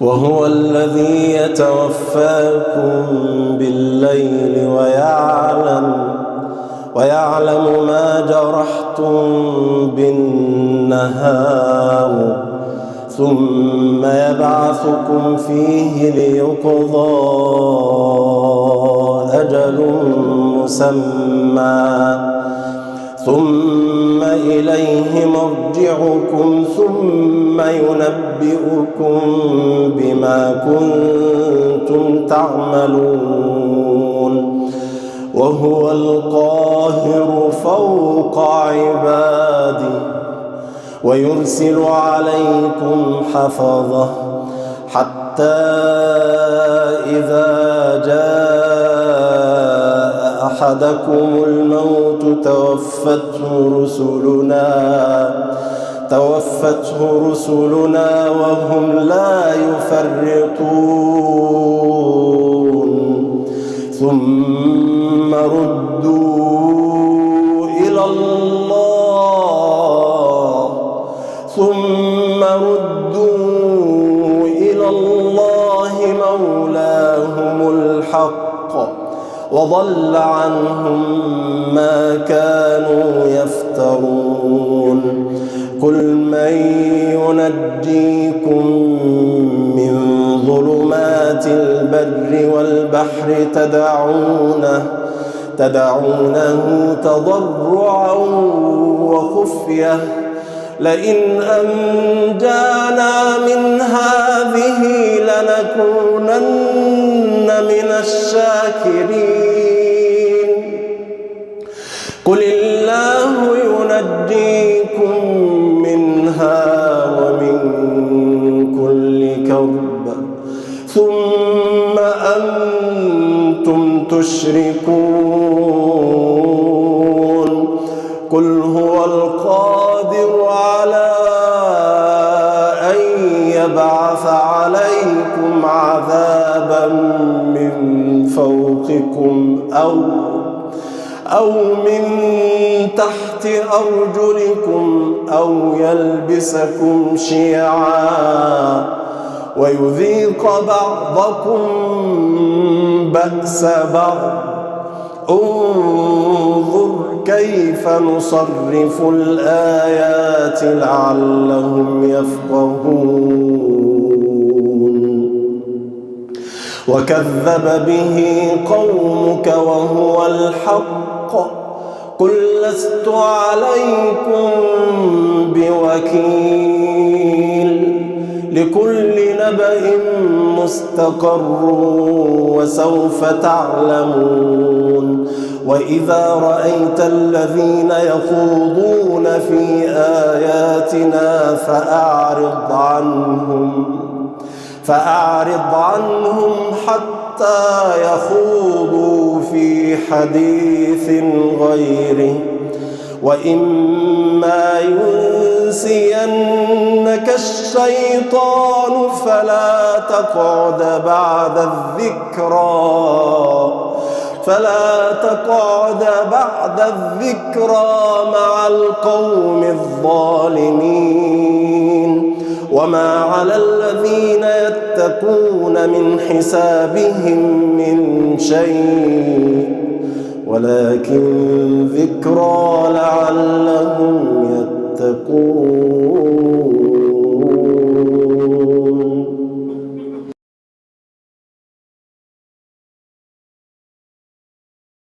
وهو الذي يتوفاكم بالليل ويعلم ما جرحتم بالنهار ثم يبعثكم فيه ليقضى أجل مسمى ثم إليه مرجعكم ثم ينبئكم بما كنتم تعملون وهو القاهر فوق عباده ويرسل عليكم حفظه حتى إذا جاء أحدكم الموت توفته رسلنا وهم لا يفرطون ثم ردوا إلى الله مولاهم الحق وضل عنهم ما كانوا يفترون قل من ينجيكم من ظلمات البر والبحر تدعونه تضرعا وخفية لئن أنجانا من هذه لنكونن من الشاكرين قل الله ينجيكم منها ومن كل كرب ثم أنتم تشركون قل هو القادر على أن يبعث عليكم عذابا من فوقكم أو من تحت أرجلكم أو يلبسكم شيعا ويذيق بعضكم بأس بعض انظر كيف نصرف الآيات لعلهم يفقهون وكذب به قومك وهو الحق قل لست عليكم بوكيل لكل نبأ مستقر وسوف تعلمون وإذا رأيت الذين يخوضون في آياتنا فأعرض عنهم حتى يخوضوا في حديث غيره وإما ينسينك الشيطان فلا تقعد بعد الذكرى مع القوم الظالمين وما على الذين يتقون من حسابهم من شيء ولكن ذكرى لعلهم يتقون